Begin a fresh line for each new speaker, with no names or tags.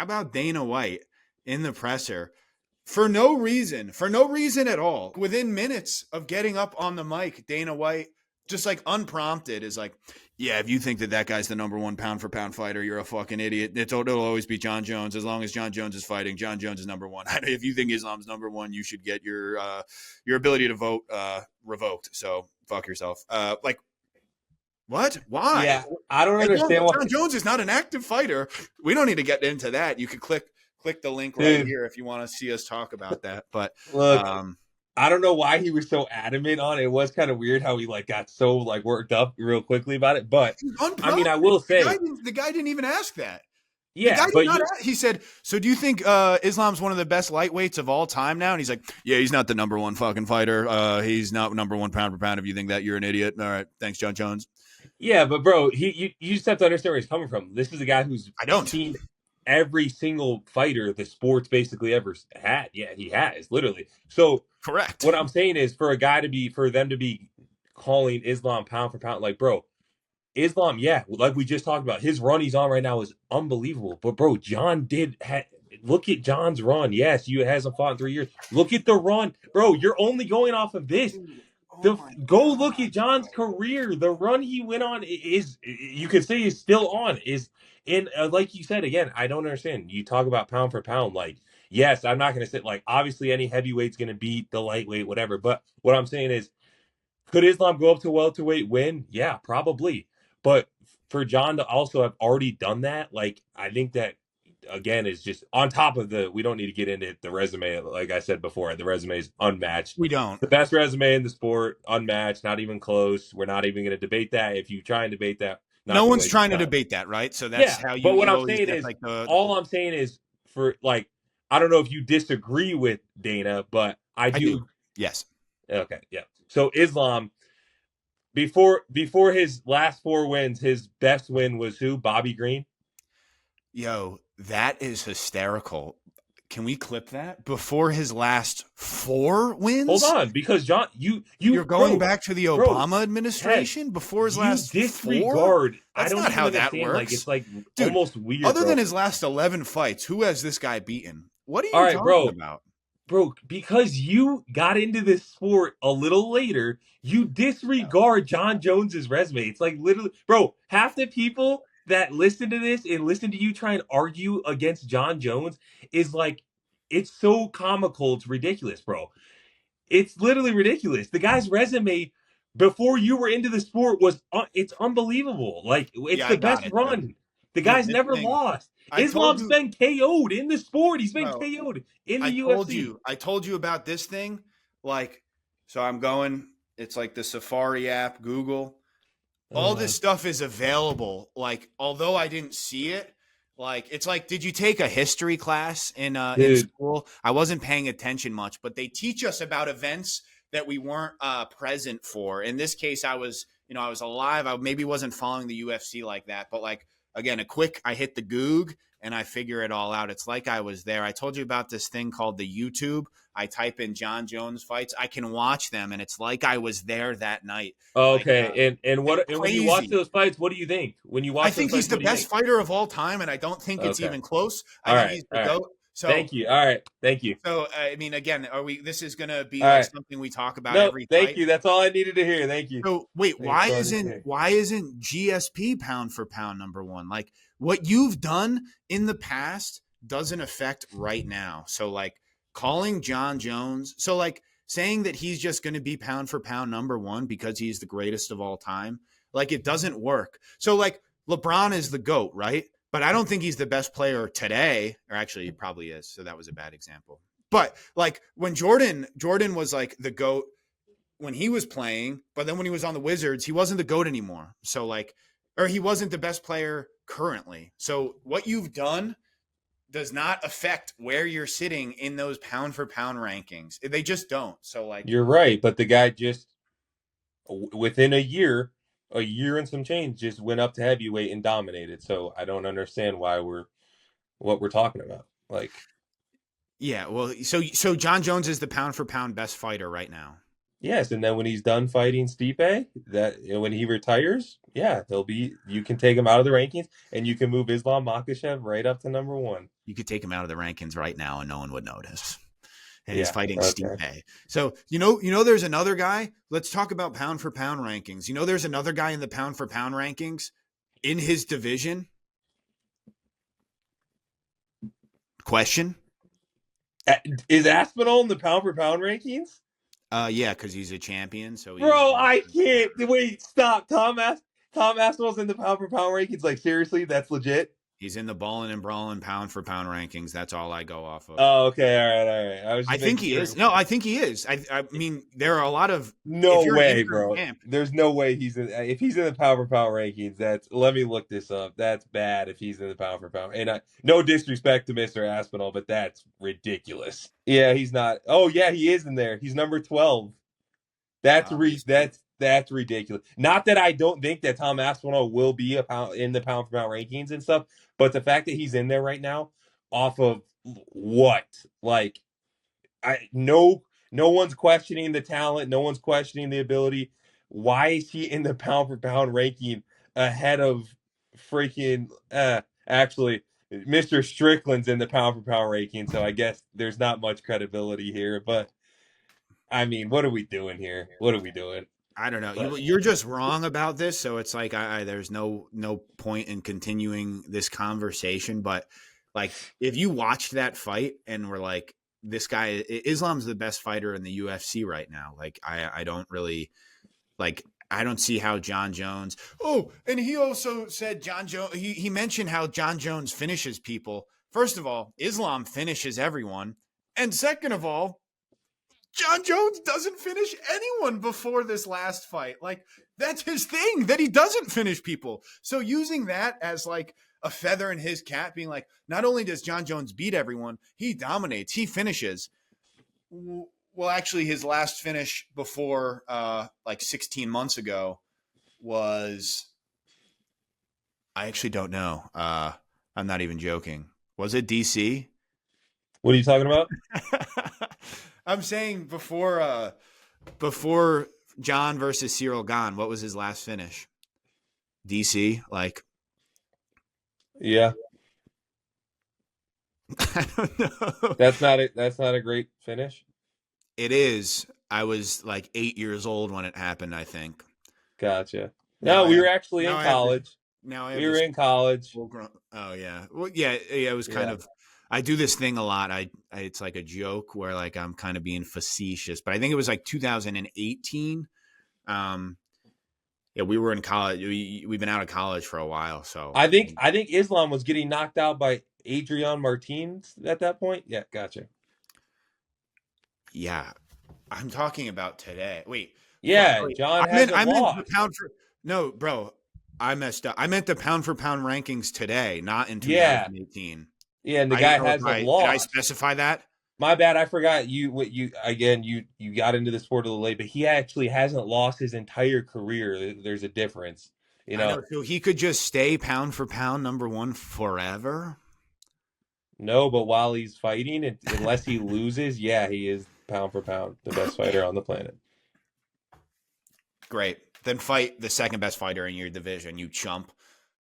how about Dana White in the presser for no reason at all? Within minutes of getting up on the mic, Dana White, just like unprompted, is like, yeah, if you think that guy's the number one pound for pound fighter, you're a fucking idiot. It'll always be Jon Jones. As long as Jon Jones is fighting, Jon Jones is number one. If you think Islam's number one, you should get your ability to vote revoked. So fuck yourself. Like, what? Why?
Yeah, I don't understand why.
Jon Jones is not an active fighter. We don't need to get into that. You could click the link right here if you want to see us talk about that. But
look, I don't know why he was so adamant on it. It was kind of weird how he like got so like worked up real quickly about it. But I mean, I will say
the guy didn't even ask that.
Yeah, but
he said, so do you think Islam's one of the best lightweights of all time now? And he's like, yeah, he's not the number one fucking fighter. He's not number one pound for pound. If you think that, you're an idiot. All right. Thanks, Jon Jones.
Yeah, but bro, you just have to understand where he's coming from. This is a guy who's seen every single fighter the sport's basically ever had. Yeah, he has, literally. So
correct.
What I'm saying is for them to be calling Islam pound for pound, like, bro, Islam, yeah, like we just talked about, his run he's on right now is unbelievable. But bro, look at Jon's run. Yes, you hasn't fought in 3 years. Look at the run. Bro, you're only going off of this. Go look at Jon's career. The run he went on is, you could say, is still on. And like you said, again, I don't understand. You talk about pound for pound. Like, yes, I'm not going to say, like, obviously any heavyweight's going to beat the lightweight, whatever. But what I'm saying is, could Islam go up to welterweight, win? Yeah, probably. But for Jon to also have already done that, like, I think that, again, is just on top of we don't need to get into the resume. Like I said before, the resume is unmatched.
We don't.
The best resume in the sport, unmatched, not even close. We're not even going to debate that. If you try and debate that,
no one's trying to debate that, right? So that's how you.
But what I'm saying is, all I'm saying is, for like, I don't know if you disagree with Dana, but I do.
Yes.
Okay. Yeah. So Islam, before his last 4 wins, his best win was who? Bobby Green.
Yo, that is hysterical. Can we clip that? Before his last 4 wins?
Hold on, because Jon, you're
going back to the Obama administration before his last
disregard.
4? That's not how that works.
Like, it's like, dude, almost weird.
Other than his last 11 fights, who has this guy beaten? What are you talking about?
Bro, because you got into this sport a little later, you disregard Jon Jones's resume. It's like, literally, bro, half the people that listen to this and listen to you try and argue against Jon Jones is like, it's so comical, it's ridiculous, bro. It's literally ridiculous. The guy's resume before you were into the sport was it's unbelievable. Like, it's the best run. The guy's never lost. Islam's been KO'd in the sport. He's been KO'd in the UFC.
I told you about this thing. Like, so I'm going, it's like the Safari app, Google. All this stuff is available. Like, although I didn't see it, like, it's like, did you take a history class in school? I wasn't paying attention much, but they teach us about events that we weren't present for. In this case, I was alive. I maybe wasn't following the UFC like that, but like, again, I hit the Goog and I figure it all out. It's like I was there. I told you about this thing called the YouTube. I type in Jon Jones fights. I can watch them, and it's like I was there that night.
Okay, and when you watch those fights, what do you think? When you watch,
I think he's the best fighter of all time, and I don't think it's even close. I think he's the GOAT. So,
thank you. All right, thank you.
So, I mean, again, this is going to be like something we talk about every fight?
Thank you. That's all I needed to hear. Thank you.
So, wait, why isn't GSP pound for pound number one? Like, what you've done in the past doesn't affect right now. So, like, calling Jon Jones, so like saying that he's just going to be pound for pound number one because he's the greatest of all time, like, it doesn't work. So, like, LeBron is the GOAT, right? But I don't think he's the best player today, or actually he probably is. So that was a bad example. But like when Jordan was like the GOAT when he was playing, but then when he was on the Wizards, he wasn't the GOAT anymore. So like, or he wasn't the best player currently. So what you've done does not affect where you're sitting in those pound for pound rankings. They just don't. So like,
you're right. But the guy just within a year and some change just went up to heavyweight and dominated. So I don't understand what we're talking about. Like,
yeah, well, so Jon Jones is the pound for pound best fighter right now.
Yes, and then when he's done fighting Stipe, when he retires, yeah, he'll be. You can take him out of the rankings, and you can move Islam Makhachev right up to number one.
You could take him out of the rankings right now, and no one would notice. And he's
Yeah.
fighting
Okay.
Stipe. So there's another guy. Let's talk about pound for pound rankings. There's another guy in the pound for pound rankings in his division. Question.
Is Aspinall in the pound for pound rankings?
Yeah, because he's a champion. So
Bro, I can't. Wait, stop. Tom Aspinall's in the pound for pound rankings. Like, seriously, that's legit?
he's in the ballin' and brawling pound for pound rankings. That's all I go off of.
Oh, okay. All right. I was
I
just
think
making
he
sure.
is. No, I think he is. I mean, there are a lot of.
No
If you're an
way,
interim
bro.
champ,
There's no way he's in. If he's in the pound for pound rankings, let me look this up. That's bad if he's in the pound for pound. And no disrespect to Mr. Aspinall, but that's ridiculous. Yeah, he's not. Oh, yeah, he is in there. He's number 12. That's ridiculous. Not that I don't think that Tom Aspinall will be in the pound for pound rankings and stuff, but the fact that he's in there right now, off of what? Like, no one's questioning the talent, no one's questioning the ability. Why is he in the pound for pound ranking ahead of freaking actually Mr. Strickland's in the pound for pound ranking, so I guess there's not much credibility here, but I mean, what are we doing here? What are we doing?
I don't know.
But
You're just wrong about this, so it's like there's no point in continuing this conversation. But like, if you watched that fight and were like, this guy Islam's the best fighter in the UFC right now. Like, I don't really like. I don't see how Jon Jones. Oh, and he also said Jon Jones. He mentioned how Jon Jones finishes people. First of all, Islam finishes everyone, and second of all, Jon Jones doesn't finish anyone before this last fight. Like, that's his thing, that he doesn't finish people. So using that as like a feather in his cap, being like, not only does Jon Jones beat everyone, he dominates, he finishes. Well, actually, his last finish before like 16 months ago was, I actually don't know. I'm not even joking. Was it DC?
what are you talking about?
I'm saying before John versus Cyril Gane, what was his last finish? DC, like,
Yeah,
I don't know.
that's not a great finish.
It is. I was like 8 years old when it happened, I think.
Gotcha.
Now
No,
I
we
have
were actually
now
in
I have this
college.
now I have
We were
this
in college.
full grown. Oh yeah. Well, yeah, it was kind
Yeah.
of. I do this thing a lot. It's like a joke where like I'm kind of being facetious, but I think it was like 2018. Yeah, we were in college. We've been out of college for a while, so
I think Islam was getting knocked out by Adrian Martins at that point. Yeah, gotcha.
yeah. I'm talking about today. Wait, fuck.
Yeah,
Wait.
John
I meant
hasn't
the
lost.
pound for. No, bro. I messed up. I meant the pound for pound rankings today, not in
Yeah,
2018.
yeah, and the
I didn't
guy
know if
hasn't
did I
lost.
specify that.
My bad, I forgot you got into the sport a little late, but he actually hasn't lost his entire career. There's a difference, you
I
know.
know. So he could just stay pound for pound number one forever.
No, but while he's fighting, unless he loses, yeah, he is pound for pound the best fighter on the planet.
Great. Then fight the second best fighter in your division, you chump.